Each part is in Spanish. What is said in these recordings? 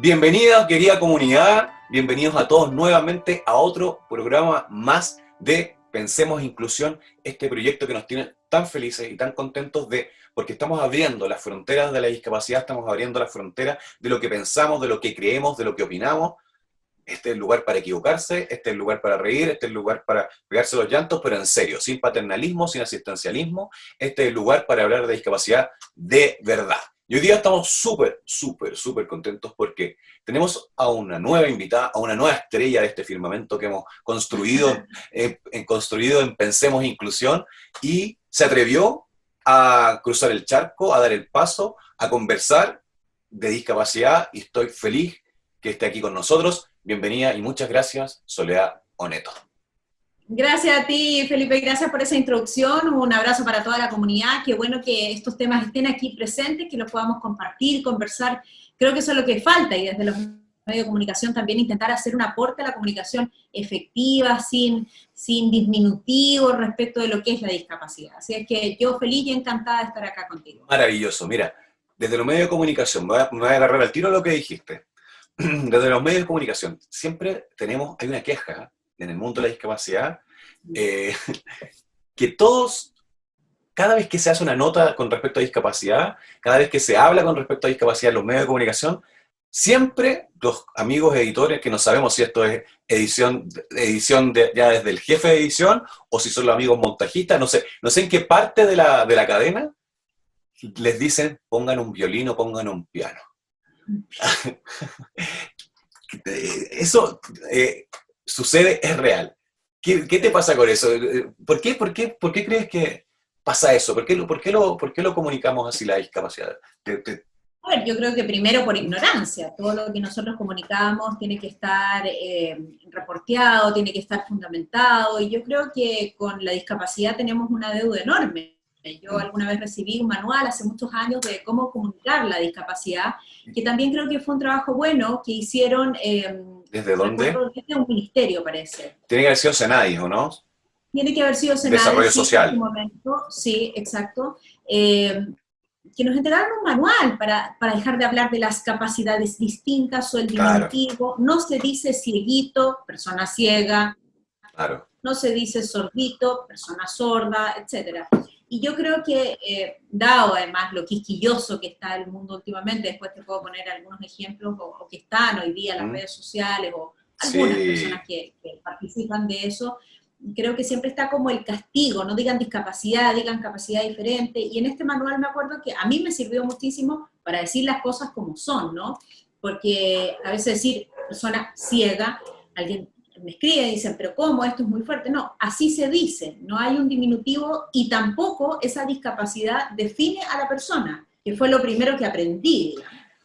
Bienvenida, querida comunidad, bienvenidos a todos nuevamente a otro programa más de Pensemos Inclusión, este proyecto que nos tiene tan felices y tan contentos porque estamos abriendo las fronteras de la discapacidad, estamos abriendo las fronteras de lo que pensamos, de lo que creemos, de lo que opinamos. Este es el lugar para equivocarse, este es el lugar para reír, este es el lugar para pegarse los llantos, pero en serio, sin paternalismo, sin asistencialismo. Este es el lugar para hablar de discapacidad de verdad. Y hoy día estamos súper contentos porque tenemos a una nueva invitada, a una nueva estrella de este firmamento que hemos construido, construido en Pensemos Inclusión, y se atrevió a cruzar el charco, a dar el paso, a conversar de discapacidad, y estoy feliz que esté aquí con nosotros. Bienvenida y muchas gracias, Soledad Oneto. Gracias a ti, Felipe, gracias por esa introducción, un abrazo para toda la comunidad, qué bueno que estos temas estén aquí presentes, que los podamos compartir, conversar, creo que eso es lo que falta, y desde los medios de comunicación también intentar hacer un aporte a la comunicación efectiva, sin disminutivos respecto de lo que es la discapacidad. Así es que yo feliz y encantada de estar acá contigo. Maravilloso, mira, desde los medios de comunicación, me voy a agarrar al tiro lo que dijiste. Desde los medios de comunicación, siempre hay una queja en el mundo de la discapacidad, que todos, cada vez que se hace una nota con respecto a discapacidad, cada vez que se habla con respecto a discapacidad en los medios de comunicación, siempre los amigos editores, que no sabemos si esto es edición ya desde el jefe de edición, o si son los amigos montajistas, no sé en qué parte de la cadena, les dicen, pongan un violín o pongan un piano. Eso sucede, es real. ¿Qué te pasa con eso? ¿Por qué crees que pasa eso? ¿Por qué lo comunicamos así, la discapacidad? A ver, yo creo que primero por ignorancia. Todo lo que nosotros comunicamos tiene que estar reporteado, tiene que estar fundamentado, y yo creo que con la discapacidad tenemos una deuda enorme. Yo alguna vez recibí un manual hace muchos años de cómo comunicar la discapacidad, que también creo que fue un trabajo bueno que hicieron. ¿Desde dónde? Desde un ministerio, parece. Tiene que haber sido Senadis, ¿o no? Tiene que haber sido Senadis. Desarrollo social. En su momento, sí, exacto. Que nos entregaron un manual para dejar de hablar de las capacidades distintas o el diminutivo. Claro. No se dice cieguito, persona ciega. Claro. No se dice sordito, persona sorda, etc. Y yo creo que, dado además lo quisquilloso que está el mundo últimamente, después te puedo poner algunos ejemplos, o que están hoy día en las redes sociales, o algunas personas que participan de eso, creo que siempre está como el castigo, no digan discapacidad, digan capacidad diferente, y en este manual me acuerdo que a mí me sirvió muchísimo para decir las cosas como son, ¿no? Porque a veces decir persona ciega, alguien me escribe y dicen, pero ¿cómo? Esto es muy fuerte. No, así se dice, no hay un diminutivo, y tampoco esa discapacidad define a la persona, que fue lo primero que aprendí.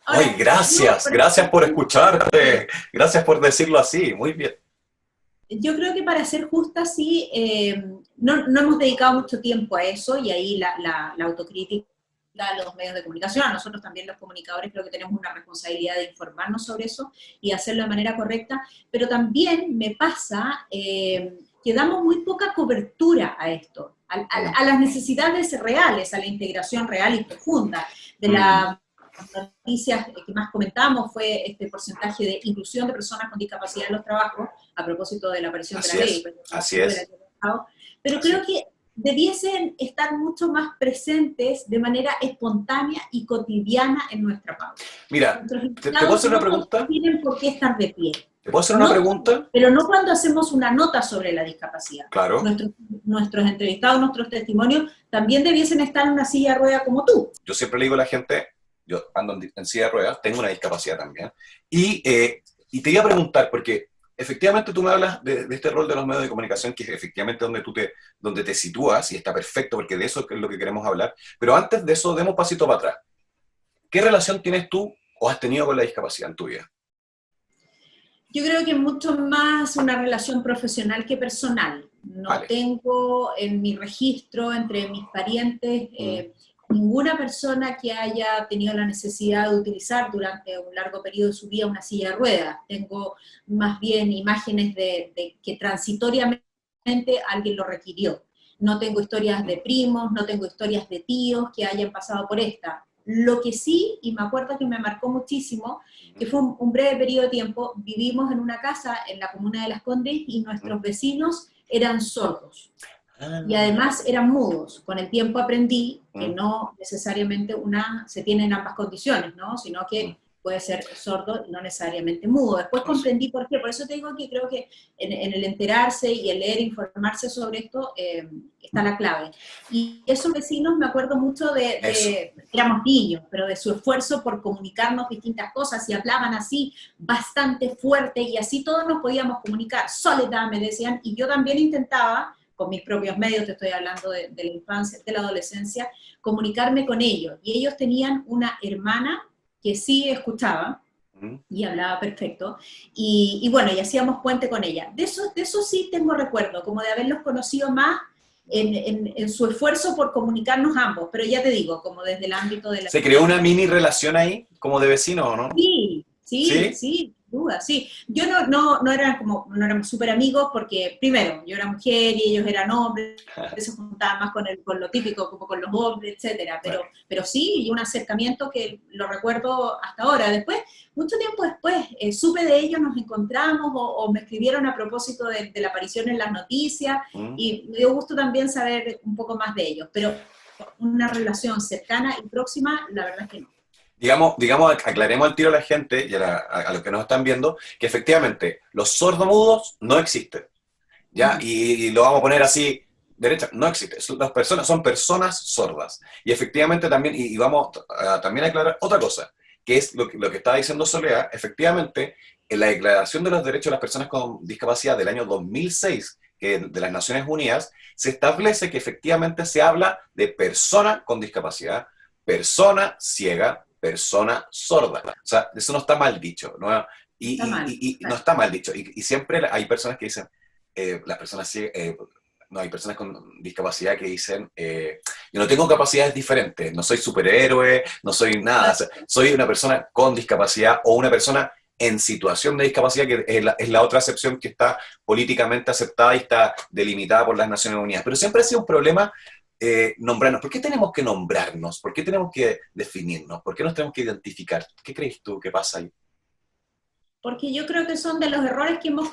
Ahora, ¡ay, gracias por escucharte! Gracias por decirlo así, muy bien. Yo creo que, para ser justa, sí, no hemos dedicado mucho tiempo a eso, y ahí la autocrítica a los medios de comunicación, a nosotros también los comunicadores creo que tenemos una responsabilidad de informarnos sobre eso y hacerlo de manera correcta, pero también me pasa que damos muy poca cobertura a esto, a las necesidades reales, a la integración real y profunda. De las noticias que más comentamos fue este porcentaje de inclusión de personas con discapacidad en los trabajos, a propósito de la aparición de la ley. Así es. Pero creo que debiesen estar mucho más presentes de manera espontánea y cotidiana en nuestra pauta. Mira, ¿te puedo hacer una pregunta? No tienen por qué estar de pie. ¿Te puedo hacer una pregunta? Pero no cuando hacemos una nota sobre la discapacidad. Claro. Nuestros entrevistados, nuestros testimonios, también debiesen estar en una silla de ruedas como tú. Yo siempre le digo a la gente, yo ando en silla de ruedas, tengo una discapacidad también, y te iba a preguntar, porque efectivamente tú me hablas de este rol de los medios de comunicación, que es efectivamente donde te sitúas, y está perfecto, porque de eso es lo que queremos hablar, pero antes de eso, demos un pasito para atrás. ¿Qué relación tienes tú o has tenido con la discapacidad en tu vida? Yo creo que mucho más una relación profesional que personal. No tengo en mi registro, entre mis parientes, ninguna persona que haya tenido la necesidad de utilizar durante un largo periodo de su vida una silla de ruedas. Tengo más bien imágenes de que transitoriamente alguien lo requirió. No tengo historias de primos, no tengo historias de tíos que hayan pasado por esta. Lo que sí, y me acuerdo que me marcó muchísimo, que fue un breve periodo de tiempo, vivimos en una casa en la comuna de Las Condes y nuestros vecinos eran sordos. Y además eran mudos. Con el tiempo aprendí que no necesariamente se tienen ambas condiciones, ¿no? Sino que puede ser sordo y no necesariamente mudo. Después comprendí por qué. Por eso te digo que creo que en el enterarse y el leer, informarse sobre esto, está la clave. Y esos vecinos me acuerdo mucho éramos niños, pero de su esfuerzo por comunicarnos distintas cosas, y hablaban así bastante fuerte, y así todos nos podíamos comunicar. Soledad, me decían, y yo también intentaba, con mis propios medios, te estoy hablando de la infancia, de la adolescencia, comunicarme con ellos. Y ellos tenían una hermana que sí escuchaba y hablaba perfecto, y bueno, y hacíamos puente con ella. De eso sí tengo recuerdo, como de haberlos conocido más en su esfuerzo por comunicarnos ambos, pero ya te digo, como desde el ámbito de la... ¿Se creó una mini relación ahí, como de vecinos o no? Sí, sí, ¿Sí? sí, sin duda, sí. Yo no éramos súper amigos porque, primero, yo era mujer y ellos eran hombres, se juntaban más con lo típico, como con los hombres, etcétera. Pero sí, y un acercamiento que lo recuerdo hasta ahora. Después, mucho tiempo después, supe de ellos, nos encontramos o me escribieron a propósito de la aparición en las noticias, y me dio gusto también saber un poco más de ellos. Pero una relación cercana y próxima, la verdad es que no. Digamos, aclaremos al tiro a la gente y a los que nos están viendo, que efectivamente los sordomudos no existen, ¿ya? Y lo vamos a poner así, derecha, no existe. Son personas sordas. Y efectivamente también, y vamos también a aclarar otra cosa, que es lo que estaba diciendo Soledad. Efectivamente, en la Declaración de los Derechos de las Personas con Discapacidad del año 2006, de las Naciones Unidas, se establece que efectivamente se habla de persona con discapacidad, persona ciega, persona sorda. O sea, eso no está mal dicho, ¿no? Está mal. Y no está mal dicho. Y siempre hay personas que dicen, las personas ciegas, no, hay personas con discapacidad que dicen, yo no tengo capacidades diferentes, no soy superhéroe, no soy nada, o sea, soy una persona con discapacidad o una persona en situación de discapacidad, que es la otra acepción que está políticamente aceptada y está delimitada por las Naciones Unidas. Pero siempre ha sido un problema nombrarnos. ¿Por qué tenemos que nombrarnos? ¿Por qué tenemos que definirnos? ¿Por qué nos tenemos que identificar? ¿Qué crees tú que pasa ahí? Porque yo creo que son de los errores que hemos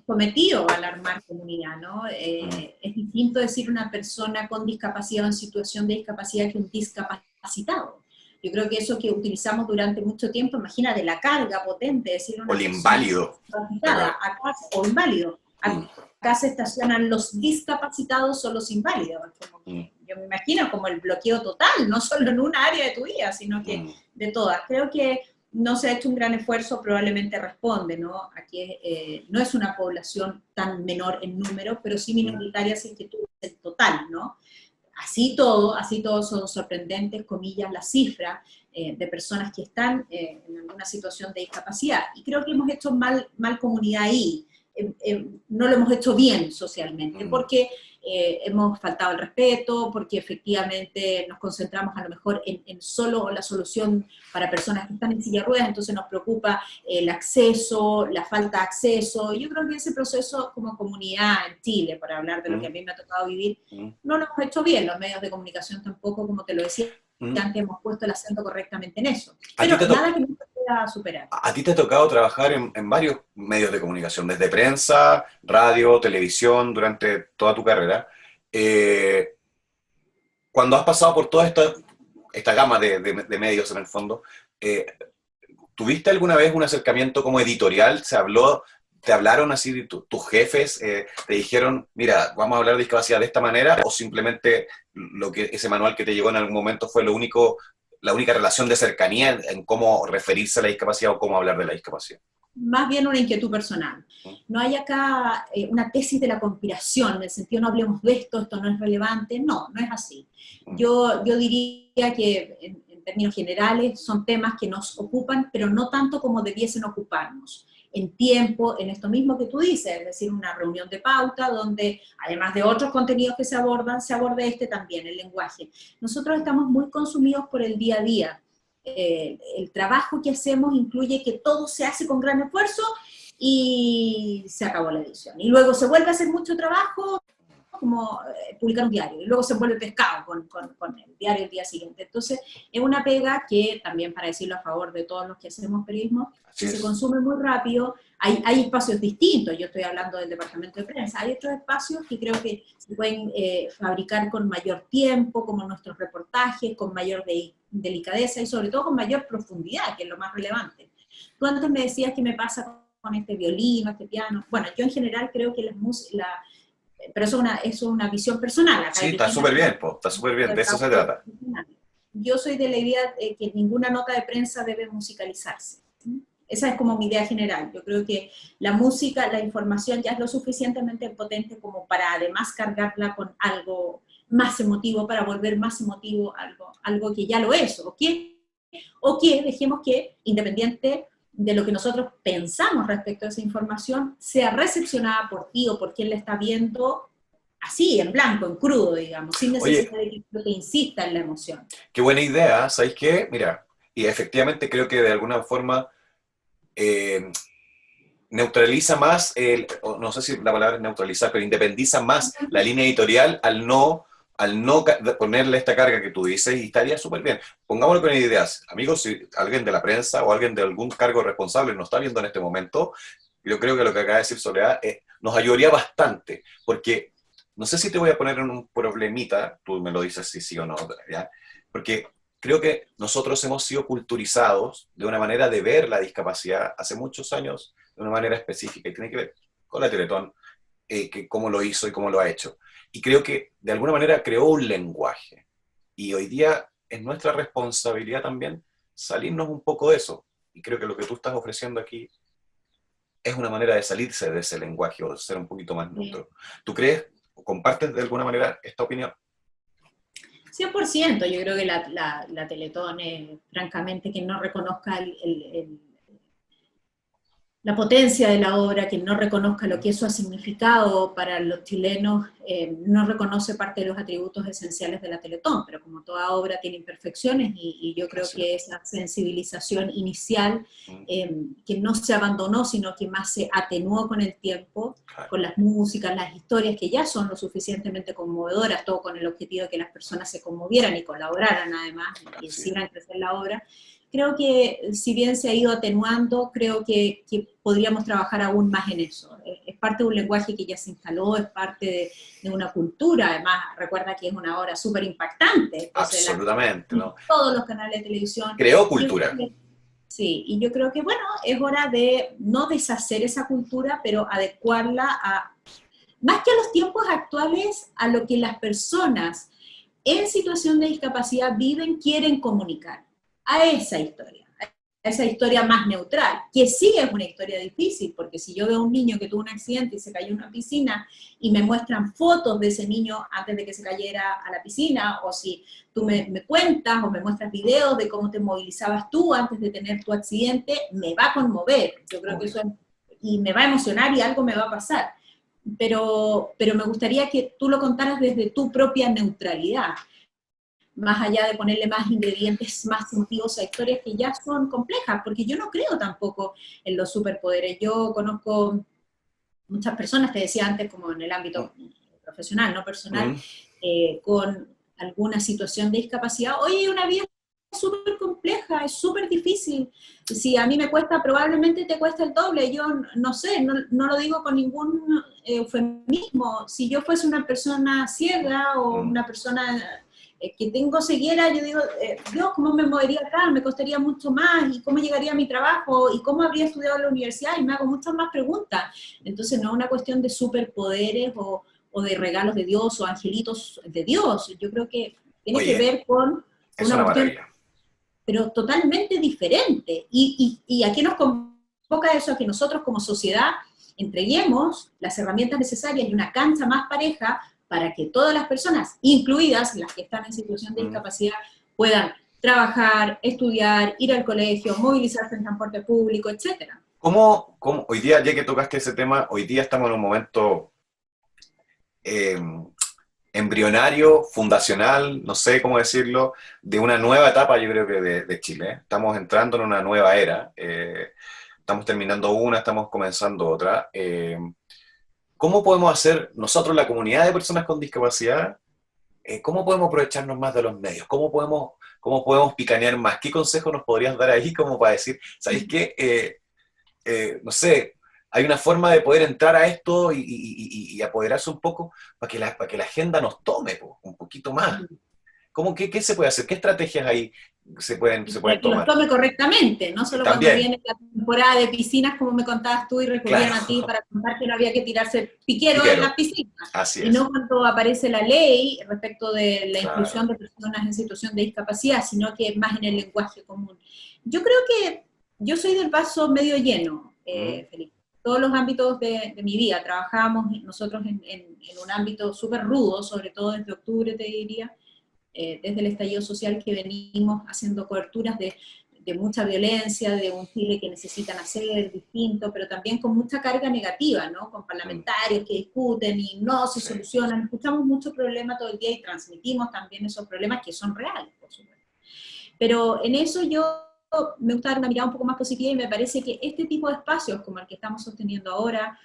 cometido al armar comunidad, ¿no? Es distinto decir una persona con discapacidad o en situación de discapacidad que un discapacitado. Yo creo que eso que utilizamos durante mucho tiempo, imagínate la carga potente de decir O una el persona inválido. discapacitada, o inválido. Acá se estacionan los discapacitados o los inválidos. Como que, yo me imagino como el bloqueo total, no solo en una área de tu vida, sino que de todas. Creo que no se ha hecho un gran esfuerzo, probablemente responde, ¿no? Aquí no es una población tan menor en número, pero sí minoritaria si es que tú ves el total, ¿no? Así todo son sorprendentes, comillas, las cifras de personas que están en alguna situación de discapacidad. Y creo que hemos hecho mal comunidad ahí. No lo hemos hecho bien socialmente, porque hemos faltado el respeto, porque efectivamente nos concentramos a lo mejor en solo la solución para personas que están en silla de ruedas, entonces nos preocupa el acceso, la falta de acceso. Yo creo que ese proceso como comunidad en Chile, para hablar de lo que a mí me ha tocado vivir, no lo hemos hecho bien, los medios de comunicación tampoco, como te lo decía antes, hemos puesto el acento correctamente en eso. Pero nada que no se pueda superar. A ti te ha tocado trabajar en varios medios de comunicación, desde prensa, radio, televisión, durante toda tu carrera. Cuando has pasado por toda esta gama de medios en el fondo, ¿tuviste alguna vez un acercamiento como editorial? ¿Te hablaron así tus jefes? ¿Te dijeron, mira, vamos a hablar de discapacidad de esta manera? ¿O simplemente ese manual que te llegó en algún momento fue la única relación de cercanía en cómo referirse a la discapacidad o cómo hablar de la discapacidad? Más bien una inquietud personal. No hay acá una tesis de la conspiración, en el sentido no hablemos de esto no es relevante. No es así. Yo diría que en términos generales son temas que nos ocupan, pero no tanto como debiesen ocuparnos. En tiempo, en esto mismo que tú dices, es decir, una reunión de pauta donde, además de otros contenidos que se aborde este también, el lenguaje. Nosotros estamos muy consumidos por el día a día. El trabajo que hacemos incluye que todo se hace con gran esfuerzo y se acabó la edición. Y luego se vuelve a hacer mucho trabajo como publicar un diario, y luego se vuelve pescado con el diario el día siguiente. Entonces, es una pega que, también para decirlo a favor de todos los que hacemos periodismo, Así se es. consume muy rápido, hay espacios distintos, yo estoy hablando del departamento de prensa, hay otros espacios que creo que se pueden fabricar con mayor tiempo, como nuestros reportajes, con mayor delicadeza y sobre todo con mayor profundidad, que es lo más relevante. Tú antes me decías qué me pasa con este violín, este piano. Bueno, yo en general creo que pero eso es una visión personal. Acá Sí, hay está distintas súper bien, formas po, está súper bien, de de eso se trabajo trata. profesional. Yo soy de la idea de que ninguna nota de prensa debe musicalizarse. Esa es como mi idea general. Yo creo que la música, la información ya es lo suficientemente potente como para además cargarla con algo más emotivo, para volver más emotivo algo que ya lo es, o que dejemos que, independiente de lo que nosotros pensamos respecto a esa información, sea recepcionada por ti o por quien la está viendo así, en blanco, en crudo, digamos, sin Oye, necesidad de que te insista en la emoción. qué buena idea, ¿sabéis qué? Mira, y efectivamente creo que de alguna forma eh, neutraliza más, o no sé si la palabra es neutralizar, pero independiza más la línea editorial al no ponerle esta carga que tú dices y estaría súper bien. Pongámoslo con ideas. Amigos, si alguien de la prensa o alguien de algún cargo responsable nos está viendo en este momento, yo creo que lo que acaba de decir Soledad nos ayudaría bastante, porque no sé si te voy a poner en un problemita, tú me lo dices si sí o no, ¿ya? Porque creo que nosotros hemos sido culturizados de una manera de ver la discapacidad hace muchos años de una manera específica y tiene que ver con la Teletón, que cómo lo hizo y cómo lo ha hecho. Y creo que de alguna manera creó un lenguaje. Y hoy día es nuestra responsabilidad también salirnos un poco de eso. Y creo que lo que tú estás ofreciendo aquí es una manera de salirse de ese lenguaje o de ser un poquito más Sí. neutro. ¿Tú crees o compartes de alguna manera esta opinión? 100%, yo creo que la Teletón, francamente, que no reconozca la potencia de la obra, quien no reconozca lo que eso ha significado para los chilenos, no reconoce parte de los atributos esenciales de la Teletón, pero como toda obra tiene imperfecciones y yo creo Así que es. esa sensibilización inicial, Mm, que no se abandonó, sino que más se atenuó con el tiempo, claro. con las músicas, las historias que ya son lo suficientemente conmovedoras, todo con el objetivo de que las personas se conmovieran y colaboraran además, y Así es. hicieran crecer la obra. Creo que si bien se ha ido atenuando, creo que podríamos trabajar aún más en eso. Es parte de un lenguaje que ya se instaló, es parte de una cultura, además recuerda que es una obra súper impactante, entonces Absolutamente, ¿no? todos los canales de televisión. Creó Yo creo cultura. sí, y yo creo que bueno, es hora de no deshacer esa cultura, pero adecuarla más que a los tiempos actuales, a lo que las personas en situación de discapacidad viven, quieren comunicar, a esa historia más neutral, que sí es una historia difícil, porque si yo veo a un niño que tuvo un accidente y se cayó en una piscina y me muestran fotos de ese niño antes de que se cayera a la piscina, o si tú me cuentas o me muestras videos de cómo te movilizabas tú antes de tener tu accidente, me va a conmover, yo creo que Obvio. eso y me va a emocionar y algo me va a pasar. Pero me gustaría que tú lo contaras desde tu propia neutralidad, más allá de ponerle más ingredientes, más sentidos a historias que ya son complejas, porque yo no creo tampoco en los superpoderes. Yo conozco muchas personas, te decía antes, como en el Mm, ámbito profesional, no personal, mm. con alguna situación de discapacidad. Oye, una vida es súper compleja, es súper difícil. Si a mí me cuesta, probablemente te cuesta el doble. Yo no sé, no lo digo con ningún eufemismo. Si yo fuese una persona ciega o Mm. una persona que tengo ceguera, yo digo, Dios, ¿cómo me movería acá? Me costaría mucho más, y cómo llegaría a mi trabajo, y cómo habría estudiado en la universidad, y me hago muchas más preguntas. Entonces no es una cuestión de superpoderes o de regalos de Dios o angelitos de Dios. Yo creo que tiene que Oye, ver con es una una cuestión, maravilla. pero totalmente diferente. ¿Y a qué nos convoca eso? A que nosotros como sociedad entreguemos las herramientas necesarias y una cancha más pareja para que todas las personas, incluidas las que están en situación de Mm. discapacidad, puedan trabajar, estudiar, ir al colegio, movilizarse en transporte público, etcétera. ¿Cómo hoy día, ya que tocaste ese tema, hoy día estamos en un momento eh, embrionario, fundacional, no sé cómo decirlo, de una nueva etapa, yo creo que de Chile. Estamos entrando en una nueva era. Estamos terminando una, estamos comenzando otra. ¿cómo podemos hacer nosotros, la comunidad de personas con discapacidad, cómo podemos aprovecharnos más de los medios? Cómo podemos picanear más? ¿Qué consejo nos podrías dar ahí como para decir, ¿sabéis qué? No sé, hay una forma de poder entrar a esto y apoderarse un poco para que la agenda nos tome po, un poquito más. ¿Qué se puede hacer? ¿Qué estrategias ahí se Para pueden que los tomar? tome correctamente, no solo cuando También, viene la temporada de piscinas, como me contabas tú, y recurrían claro, a ti para contar que no había que tirarse piquero en piquero, las piscinas, así y no es, cuando aparece la ley respecto de la inclusión claro. de personas en situación de discapacidad, sino que más en el lenguaje común. Yo creo que yo soy del vaso medio lleno, ¿Mm? Felipe. Todos los ámbitos de mi vida, trabajamos nosotros en un ámbito súper rudo, sobre todo desde octubre, te diría, desde el estallido social que venimos haciendo coberturas de mucha violencia, de un Chile que necesitan hacer distinto, pero también con mucha carga negativa, ¿no? Con Mm, parlamentarios que discuten y no se sí. solucionan. Escuchamos muchos problemas todo el día y transmitimos también esos problemas que son reales, por supuesto. Pero en eso yo me gusta dar una mirada un poco más positiva y me parece que este tipo de espacios, como el que estamos sosteniendo ahora,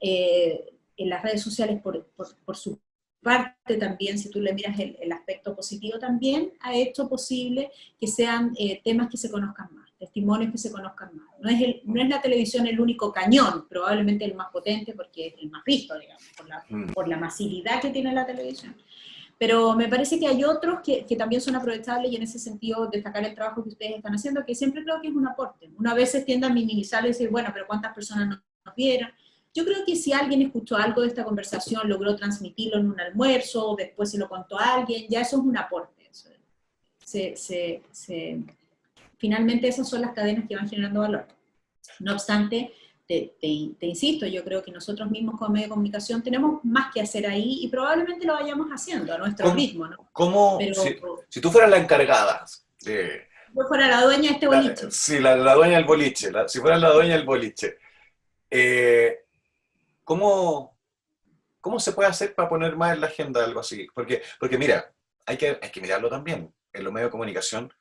en las redes sociales por su parte también, si tú le miras el aspecto positivo también, ha hecho posible que sean temas que se conozcan más, testimonios que se conozcan más. No es la televisión el único cañón, probablemente el más potente porque es el más visto, digamos, Mm, por la masividad que tiene la televisión. Pero me parece que hay otros que también son aprovechables y en ese sentido destacar el trabajo que ustedes están haciendo, que siempre creo que es un aporte. Una vez se tiende a minimizarlo y decir, bueno, pero ¿cuántas personas nos vieron? Yo creo que si alguien escuchó algo de esta conversación, logró transmitirlo en un almuerzo, o después se lo contó a alguien, ya eso es un aporte. Finalmente esas son las cadenas que van generando valor. No obstante, te insisto, yo creo que nosotros mismos como medio de comunicación tenemos más que hacer ahí y probablemente lo vayamos haciendo a nuestro ¿Cómo, ritmo, ¿no? si, Pero si tú fueras la encargada, yo fuera la dueña de este boliche. sí, la dueña del boliche, si fueras la dueña del boliche, eh, ¿cómo, ¿cómo se puede hacer para poner más en la agenda algo así? Porque mira, hay que mirarlo también. En los medios de comunicación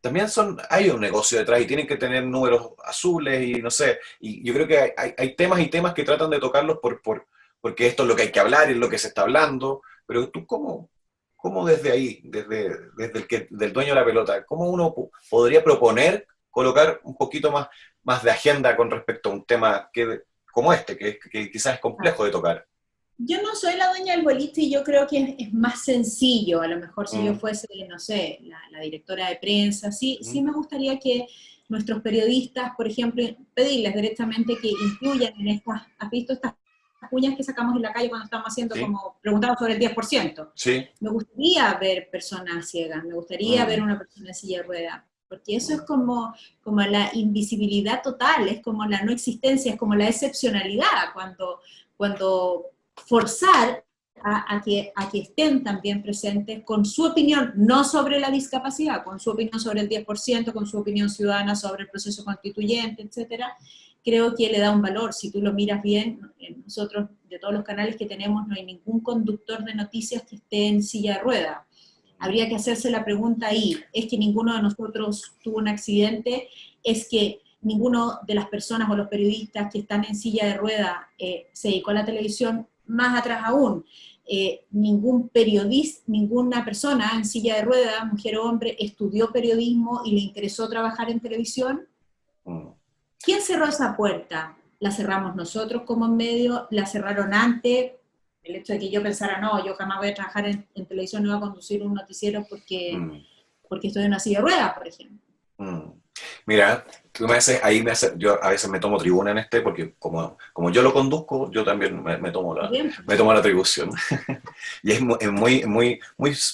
también hay un negocio detrás y tienen que tener números azules y no sé. Y yo creo que hay temas y temas que tratan de tocarlos porque esto es lo que hay que hablar y es lo que se está hablando. Pero tú, ¿cómo desde ahí, desde del dueño de la pelota, cómo uno podría proponer colocar un poquito más de agenda con respecto a un tema como este, que quizás es complejo de tocar? Yo no soy la dueña del boliche y yo creo que es más sencillo, a lo mejor si yo Mm, fuese, no sé, la directora de prensa, sí mm, me gustaría que nuestros periodistas, por ejemplo, pedirles directamente que incluyan en estas, ¿has visto estas cuñas que sacamos en la calle cuando estamos haciendo sí, como, preguntamos sobre el 10%? sí. Me gustaría ver personas ciegas, me gustaría ver Mm, una persona en silla de ruedas, porque eso es como la invisibilidad total, es como la no existencia, es como la excepcionalidad, cuando forzar a que estén también presentes con su opinión, no sobre la discapacidad, con su opinión sobre el 10%, con su opinión ciudadana sobre el proceso constituyente, etcétera, creo que le da un valor. Si tú lo miras bien, nosotros, de todos los canales que tenemos, no hay ningún conductor de noticias que esté en silla de ruedas. Habría que hacerse la pregunta ahí, ¿es que ninguno de nosotros tuvo un accidente? ¿Es que ninguno de las personas o los periodistas que están en silla de rueda se dedicó a la televisión? Más atrás aún, ningún periodista, ninguna persona en silla de rueda, mujer o hombre, estudió periodismo y le interesó trabajar en televisión. mm. ¿Quién cerró esa puerta? ¿La cerramos nosotros como medio? ¿La cerraron antes? El hecho de que yo pensara, no, yo jamás voy a trabajar en televisión, no voy a conducir un noticiero Mm. porque estoy en una silla de ruedas, por ejemplo. Mm. Mira, tú yo a veces me tomo tribuna en este, porque como yo lo conduzco, yo también Bien, me tomo la atribución. Y es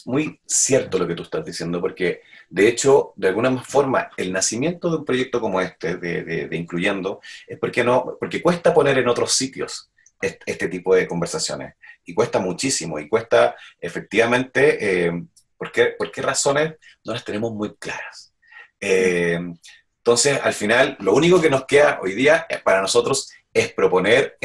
muy cierto lo que tú estás diciendo, porque de hecho, de alguna forma, el nacimiento de un proyecto como este, de Incluyendo, es porque cuesta poner en otros sitios este tipo de conversaciones. Y cuesta muchísimo, y cuesta efectivamente, ¿por qué razones? No las tenemos muy claras. Eh, entonces, al final, lo único que nos queda hoy día para nosotros es proponer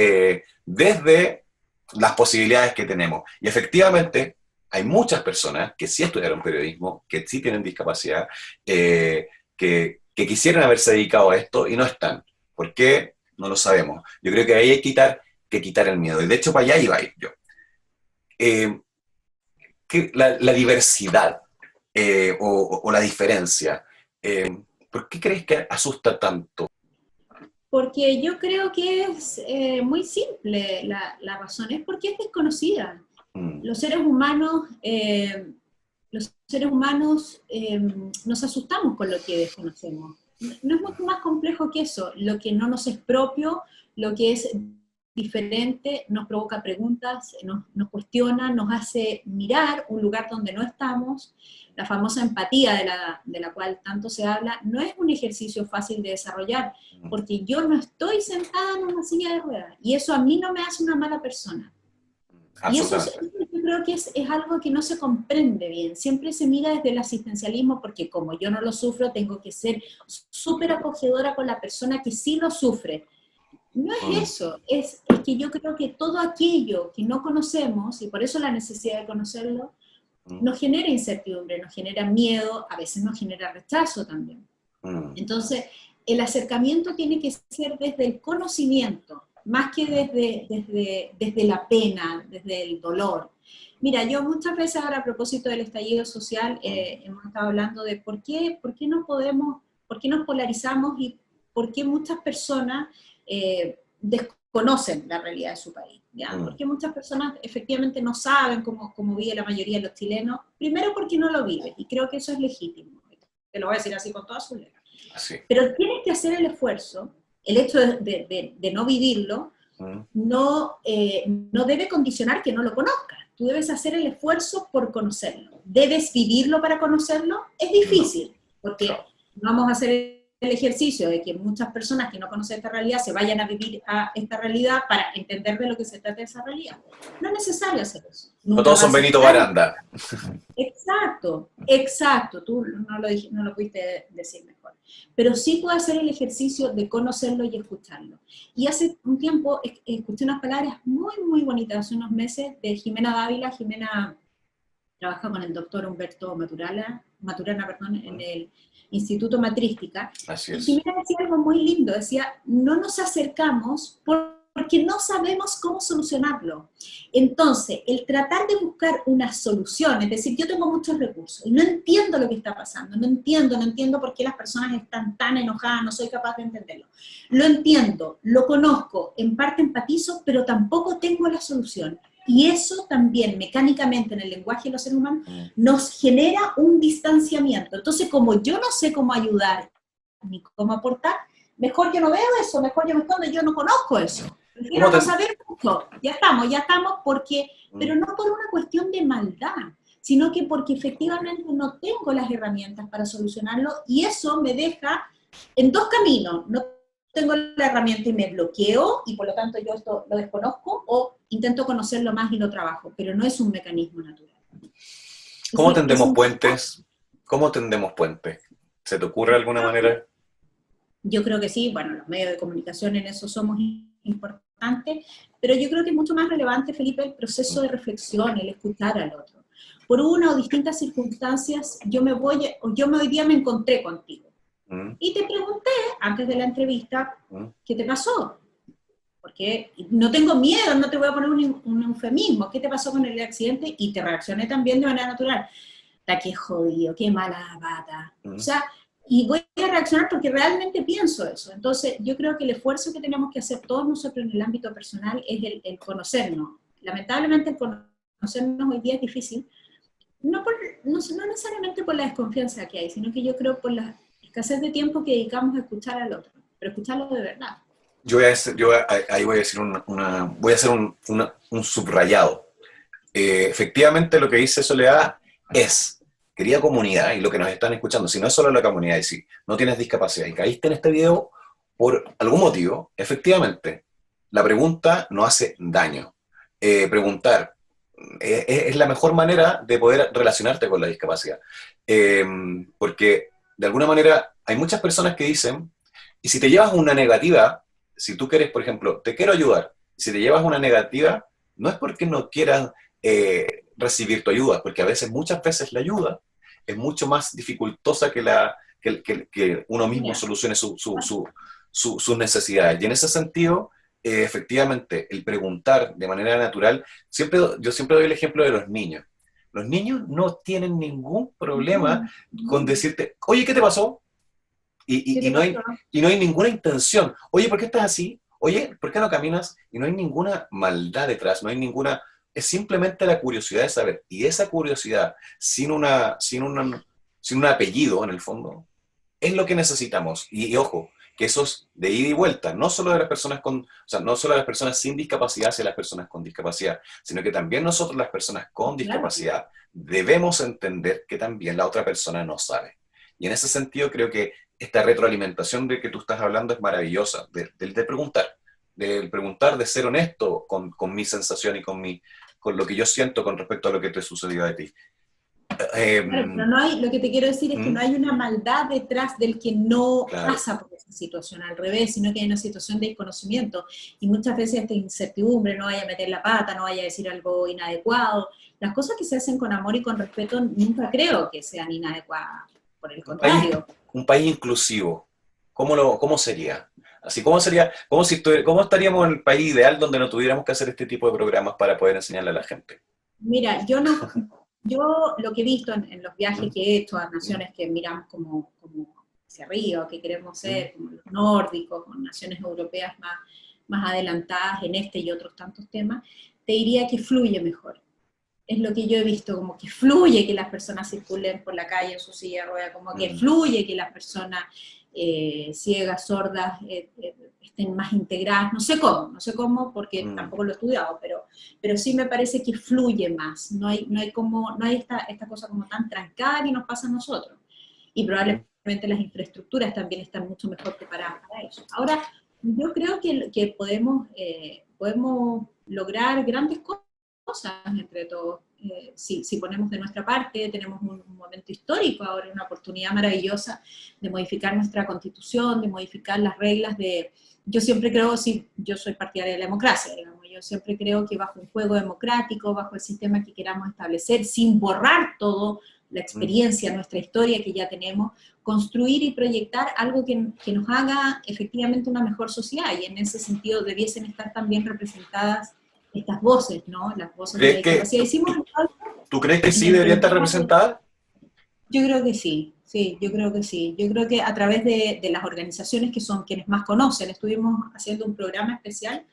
desde las posibilidades que tenemos. Y efectivamente, hay muchas personas que sí estudiaron periodismo, que sí tienen discapacidad, que quisieran haberse dedicado a esto y no están. ¿Por qué? No lo sabemos. Yo creo que ahí hay que quitar que quitar el miedo. Y de hecho, para allá iba a ir yo. Eh, la diversidad o la diferencia, ¿por qué crees que asusta tanto? Porque yo creo que es muy simple la razón, es porque es desconocida. Mm, Los seres humanos, nos asustamos con lo que desconocemos. No es mucho más complejo que eso. Lo que no nos es propio, lo que es diferente, nos provoca preguntas, nos cuestiona, nos hace mirar un lugar donde no estamos. La famosa empatía de la cual tanto se habla, no es un ejercicio fácil de desarrollar, porque yo no estoy sentada en una silla de ruedas, y eso a mí no me hace una mala persona. Y eso absolutamente. yo creo que es algo que no se comprende bien. Siempre se mira desde el asistencialismo, porque como yo no lo sufro, tengo que ser súper acogedora con la persona que sí lo sufre. No es Mm, eso, es que yo creo que todo aquello que no conocemos, y por eso la necesidad de conocerlo, mm, nos genera incertidumbre, nos genera miedo, a veces nos genera rechazo también. mm, Entonces, el acercamiento tiene que ser desde el conocimiento, más que desde la pena, desde el dolor. Mira, yo muchas veces ahora a propósito del estallido social, mm, hemos estado hablando de por qué no podemos, por qué nos polarizamos y por qué muchas personas desconocen la realidad de su país. ¿Ya? mm. Porque muchas personas efectivamente no saben cómo vive la mayoría de los chilenos, primero porque no lo viven, y creo que eso es legítimo. Te lo voy a decir así con todas sus letras. Así. Pero tienes que hacer el esfuerzo, el hecho de no vivirlo, Mm, no debe condicionar que no lo conozcas. Tú debes hacer el esfuerzo por conocerlo. ¿Debes vivirlo para conocerlo? Es no, difícil, porque claro. vamos a hacer el ejercicio de que muchas personas que no conocen esta realidad se vayan a vivir a esta realidad para entender de lo que se trata de esa realidad. No es necesario hacer eso. No Nunca todos va a son ser Benito tan. Baranda. Exacto, exacto, tú no lo pudiste decir mejor. Pero sí puedo hacer el ejercicio de conocerlo y escucharlo. Y hace un tiempo escuché unas palabras muy, muy bonitas, hace unos meses, de Jimena Dávila. Jimena trabaja con el doctor Humberto Maturana, perdón, en Mm, el Instituto Matrística, así y es. Jimena decía algo muy lindo, decía, no nos acercamos porque no sabemos cómo solucionarlo. Entonces, el tratar de buscar una solución, es decir, yo tengo muchos recursos y no entiendo lo que está pasando, no entiendo por qué las personas están tan enojadas, no soy capaz de entenderlo. Lo entiendo, lo conozco, en parte empatizo, pero tampoco tengo la solución. Y eso también, mecánicamente, en el lenguaje de los seres humanos, Mm, nos genera un distanciamiento. Entonces, como yo no sé cómo ayudar ni cómo aportar, mejor yo no veo eso, mejor yo me escondo, yo no conozco eso. ¿Cómo Prefiero te...? no saber mucho. Ya estamos, porque, Mm, pero no por una cuestión de maldad, sino que porque efectivamente no tengo las herramientas para solucionarlo, y eso me deja en dos caminos. No tengo la herramienta y me bloqueo, y por lo tanto yo esto lo desconozco, o intento conocerlo más y lo trabajo, pero no es un mecanismo natural. ¿Cómo Es tendemos puentes? ¿Cómo tendemos puentes? ¿Se te ocurre alguna manera? Yo creo que sí, bueno, los medios de comunicación en eso somos importantes, pero yo creo que es mucho más relevante, Felipe, el proceso de reflexión, el escuchar al otro. Por una o distintas circunstancias, yo hoy día me encontré contigo Mm, y te pregunté antes de la entrevista, mm, ¿qué te pasó? Porque no tengo miedo, no te voy a poner un eufemismo, ¿qué te pasó con el accidente? Y te reaccioné también de manera natural. Ta, qué jodido, qué mala pata. O mm. sea, y voy a reaccionar porque realmente pienso eso. Entonces, yo creo que el esfuerzo que tenemos que hacer todos nosotros en el ámbito personal es el conocernos. Lamentablemente, el conocernos hoy día es difícil, no necesariamente por la desconfianza que hay, sino que yo creo por la escasez de tiempo que dedicamos a escuchar al otro, pero escucharlo de verdad. Ahí voy a decir voy a hacer un subrayado. Efectivamente, lo que dice Soledad es, querida comunidad, y lo que nos están escuchando, si no es solo la comunidad, y si no tienes discapacidad y caíste en este video por algún motivo, efectivamente, la pregunta no hace daño. Preguntar es la mejor manera de poder relacionarte con la discapacidad. Eh, Porque de alguna manera hay muchas personas que dicen, y si te llevas una negativa, si tú quieres, por ejemplo, te quiero ayudar, si te llevas una negativa, no es porque no quieras recibir tu ayuda, porque a veces, muchas veces la ayuda es mucho más dificultosa que uno mismo Ya. solucione sus necesidades. Y en ese sentido, efectivamente, el preguntar de manera natural, yo siempre doy el ejemplo de los niños. Los niños no tienen ningún problema No, con no. decirte, oye, ¿qué te pasó? ¿Qué Y, te no pasó? hay, y no hay ninguna intención. Oye, ¿por qué estás así? Oye, ¿por qué no caminas? Y no hay ninguna maldad detrás, no hay ninguna... Es simplemente la curiosidad de saber. Y esa curiosidad, sin un apellido en el fondo, es lo que necesitamos. Y ojo, que eso es de ida y vuelta, no solo de las personas o sea, no solo de las personas sin discapacidad hacia las personas con discapacidad, sino que también nosotros, las personas con Claro. discapacidad, debemos entender que también la otra persona no sabe. Y en ese sentido creo que esta retroalimentación de que tú estás hablando es maravillosa, del preguntar, de ser honesto con mi sensación y con lo que yo siento con respecto a lo que te sucedió a ti. Claro, pero no hay, lo que te quiero decir es que no ¿Mm? hay una maldad detrás del que no Claro. pasa por esa situación, al revés, sino que hay una situación de desconocimiento y muchas veces esta incertidumbre, no vaya a meter la pata, no vaya a decir algo inadecuado. Las cosas que se hacen con amor y con respeto nunca creo que sean inadecuadas, por el Un país, contrario. un país inclusivo, ¿cómo sería? Así, ¿cómo sería, cómo estaríamos en el país ideal donde no tuviéramos que hacer este tipo de programas para poder enseñarle a la gente? Mira, yo no, yo lo que he visto en los viajes ¿Mm? que he hecho a ¿Mm? naciones que miramos como hacia arriba, que queremos ¿Mm? ser, como los nórdicos, con naciones europeas más adelantadas en este y otros tantos temas, te diría que fluye mejor. Es lo que yo he visto, como que fluye que las personas circulen por la calle en su silla de ruedas, como que ¿Mm? fluye que las personas ciegas, sordas, estén más integradas, no sé cómo, porque ¿Mm? tampoco lo he estudiado, pero sí me parece que fluye más, no hay esta cosa como tan trancada que nos pasa a nosotros, y ¿Mm? probablemente las infraestructuras también están mucho mejor preparadas para eso. Ahora, yo creo que podemos lograr grandes cosas entre todos. Si ponemos de nuestra parte, tenemos un momento histórico ahora, una oportunidad maravillosa de modificar nuestra constitución, de modificar las reglas de... Yo siempre creo, sí, yo soy partidaria de la democracia, digamos, yo siempre creo que bajo un juego democrático, bajo el sistema que queramos establecer, sin borrar todo la ¿Mm? experiencia, nuestra historia que ya tenemos, construir y proyectar algo que nos haga efectivamente una mejor sociedad, y en ese sentido debiesen estar también representadas estas voces, ¿no? Las voces de la ¿Crees que, discapacidad. Hicimos tú crees que y sí le debería estar preguntamos, representada? yo creo que sí, sí, yo creo que sí. Yo creo que a través de las organizaciones que son quienes más conocen, estuvimos haciendo un programa especial,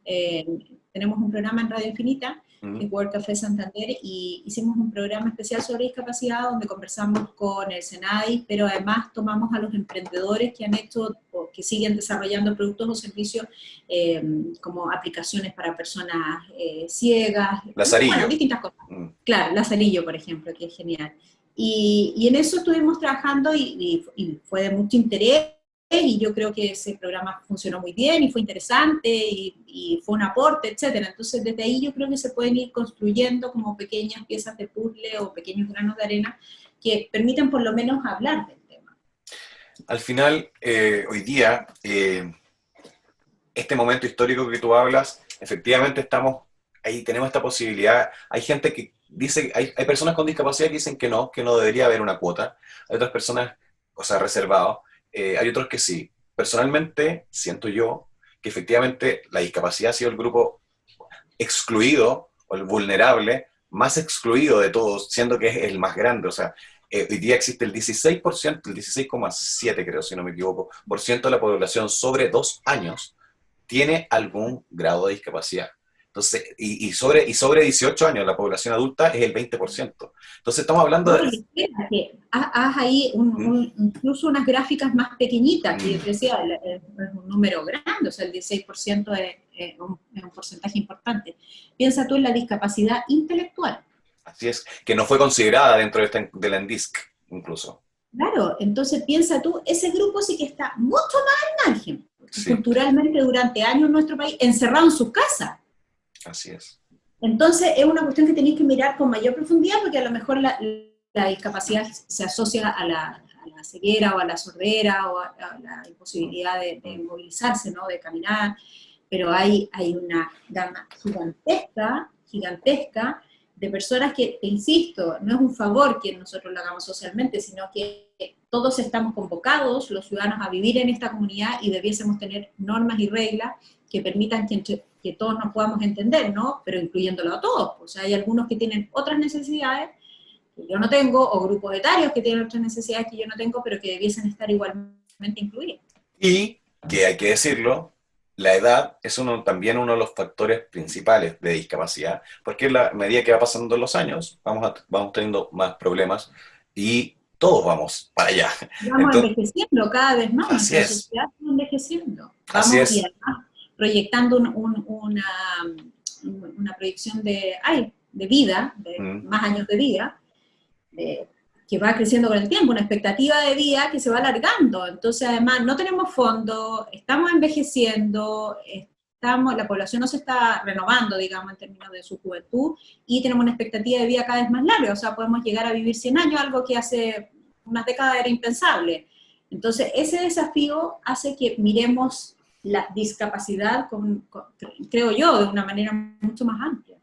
eh, tenemos un programa en Radio Infinita, que ¿Mm? es World Café Santander, y hicimos un programa especial sobre discapacidad donde conversamos con el SENAI, pero además tomamos a los emprendedores que han hecho o que siguen desarrollando productos o servicios eh, como aplicaciones para personas ciegas, bueno, Lazarillo. distintas cosas. ¿Mm? Claro, Lazarillo, por ejemplo, que es genial. Y en eso estuvimos trabajando y fue de mucho interés, y yo creo que ese programa funcionó muy bien y fue interesante y fue un aporte, etcétera. Entonces, desde ahí yo creo que se pueden ir construyendo como pequeñas piezas de puzzle o pequeños granos de arena que permiten por lo menos hablar del tema. Al final, hoy día, este momento histórico que tú hablas, efectivamente estamos ahí, tenemos esta posibilidad. Hay gente que dice, hay personas con discapacidad que no debería haber una cuota. Hay otras personas, o sea, reservado. Hay otros que sí. Personalmente, siento yo que efectivamente la discapacidad ha sido el grupo excluido o el vulnerable, más excluido de todos, siendo que es el más grande. O sea, hoy día existe el 16%, el 16,7 creo, si no me equivoco, por ciento de la población sobre 2 años tiene algún grado de discapacidad. Entonces, y sobre 18 años, la población adulta es el 20%. Entonces, estamos hablando No, de... y espérate, haz ahí ¿Mm? incluso unas gráficas más pequeñitas, que yo ¿Mm? te decía, es un número grande, o sea, el 16% es un porcentaje importante. Piensa tú en la discapacidad intelectual. Así es, que no fue considerada dentro de la NDISC, incluso. Claro, entonces piensa tú, ese grupo sí que está mucho más al margen, porque Sí, culturalmente durante años en nuestro país, encerrado en sus casas. así es. Entonces es una cuestión que tenéis que mirar con mayor profundidad, porque a lo mejor la discapacidad se asocia a la ceguera o a la sordera o a la Mm, imposibilidad de mm, movilizarse, ¿no? De caminar, pero hay una gama gigantesca de personas que, te insisto, no es un favor que nosotros lo hagamos socialmente, sino que todos estamos convocados, los ciudadanos, a vivir en esta comunidad y debiésemos tener normas y reglas que permitan que todos nos podamos entender, ¿no? Pero incluyéndolo a todos. O sea, hay algunos que tienen otras necesidades que yo no tengo, o grupos etarios que tienen otras necesidades que yo no tengo, pero que debiesen estar igualmente incluidos. Y, que hay que decirlo, la edad es también uno de los factores principales de discapacidad, porque a medida que va pasando los años, vamos teniendo más problemas y todos vamos para allá. Vamos Entonces, envejeciendo cada vez más, así nuestra es, sociedad está envejeciendo. así Vamos, y es. además proyectando una proyección de vida, de Mm. más años de vida, que va creciendo con el tiempo, una expectativa de vida que se va alargando. Entonces, además, no tenemos fondos, estamos envejeciendo, la población no se está renovando, digamos, en términos de su juventud, y tenemos una expectativa de vida cada vez más larga. O sea, podemos llegar a vivir 100 años, algo que hace unas décadas era impensable. Entonces, ese desafío hace que miremos la discapacidad, creo yo, de una manera mucho más amplia.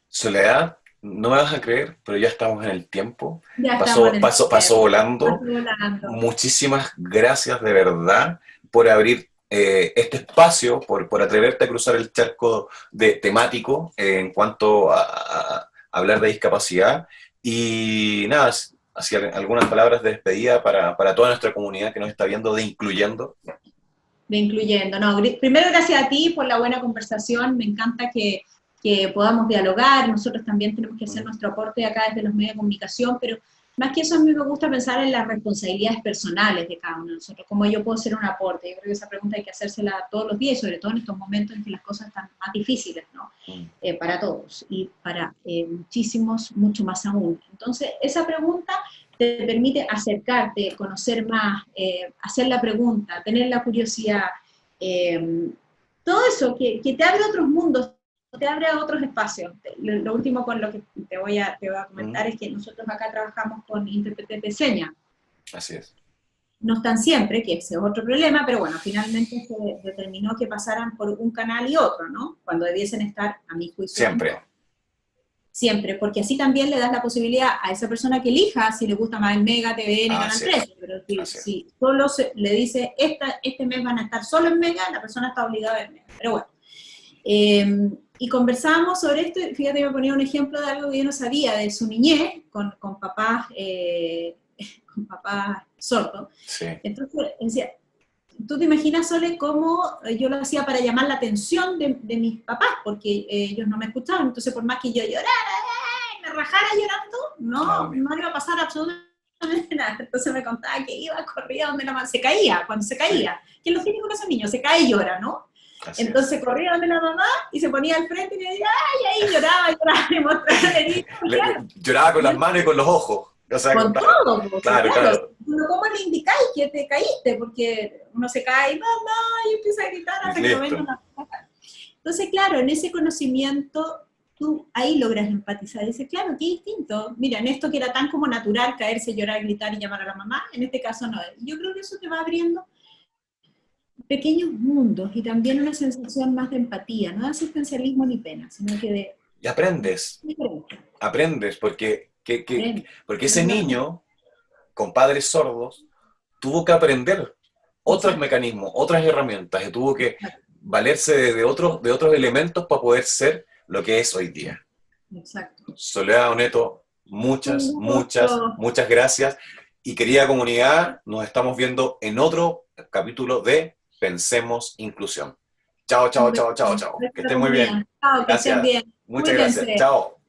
Soledad, no me vas a creer, pero ya estamos en el tiempo. Ya estamos Pasó, en el pasó, pasó tiempo, volando. volando. Muchísimas gracias de verdad por abrir este espacio, por atreverte a cruzar el charco temático en cuanto a hablar de discapacidad. Y nada, así algunas palabras de despedida para toda nuestra comunidad que nos está viendo de Incluyendo. De Incluyendo. No, primero, gracias a ti por la buena conversación. Me encanta que podamos dialogar. Nosotros también tenemos que hacer nuestro aporte acá desde los medios de comunicación, pero más que eso, a mí me gusta pensar en las responsabilidades personales de cada uno de nosotros, cómo yo puedo hacer un aporte. Yo creo que esa pregunta hay que hacérsela todos los días, y sobre todo en estos momentos en que las cosas están más difíciles, ¿no? Para todos, y para muchísimos, mucho más aún. Entonces, esa pregunta te permite acercarte, conocer más, hacer la pregunta, tener la curiosidad, todo eso que te abre otros mundos, te abre a otros espacios. Lo último con lo que te voy a comentar es que nosotros acá trabajamos con intérpretes de señas. Así es. No están siempre, que ese es otro problema, pero bueno, finalmente se determinó que pasaran por un canal y otro, ¿no? Cuando debiesen estar, a mi juicio. Siempre. Siempre, porque así también le das la posibilidad a esa persona que elija si le gusta más el Mega, TVN, Canal 13, pero si solo le dice, este mes van a estar solo en Mega, la persona está obligada a ver Mega. Pero bueno, y conversábamos sobre esto, fíjate, me ponía un ejemplo de algo que yo no sabía, de su niñez, con papás sordos. Sí. Entonces, decía, tú te imaginas, Sole, cómo yo lo hacía para llamar la atención de mis papás, porque ellos no me escuchaban, entonces por más que yo llorara, me rajara llorando, no iba a pasar absolutamente nada. Entonces me contaba que iba, corría donde la mamá, se caía, cuando se caía, que es lo típico con esos niños, se cae y llora, ¿no? Entonces corría donde la mamá y se ponía al frente y le decía, ¡ay! Ahí lloraba, y mostraba el herido. Lloraba con las manos y con los ojos. O sea, con todo, claro. ¿Cómo le indicáis que te caíste? Porque uno se cae, mamá, y empieza a gritar hasta que lo ven una cosa. Entonces, claro, en ese conocimiento, tú ahí logras empatizar. Y dices, claro, qué distinto. Mira, en esto que era tan como natural, caerse, llorar, gritar y llamar a la mamá, en este caso no. Yo creo que eso te va abriendo pequeños mundos y también una sensación más de empatía, no de asistencialismo ni pena, sino que de... Y aprendes, porque ese niño con padres sordos tuvo que aprender otros mecanismos, otras herramientas, y tuvo que valerse de otros elementos para poder ser lo que es hoy día. Exacto. Soledad Oneto, muchas gracias. Y querida comunidad, nos estamos viendo en otro capítulo de Pensemos Inclusión. Chao. Que estén muy bien. Chao, que estén bien. Muchas gracias. Chao.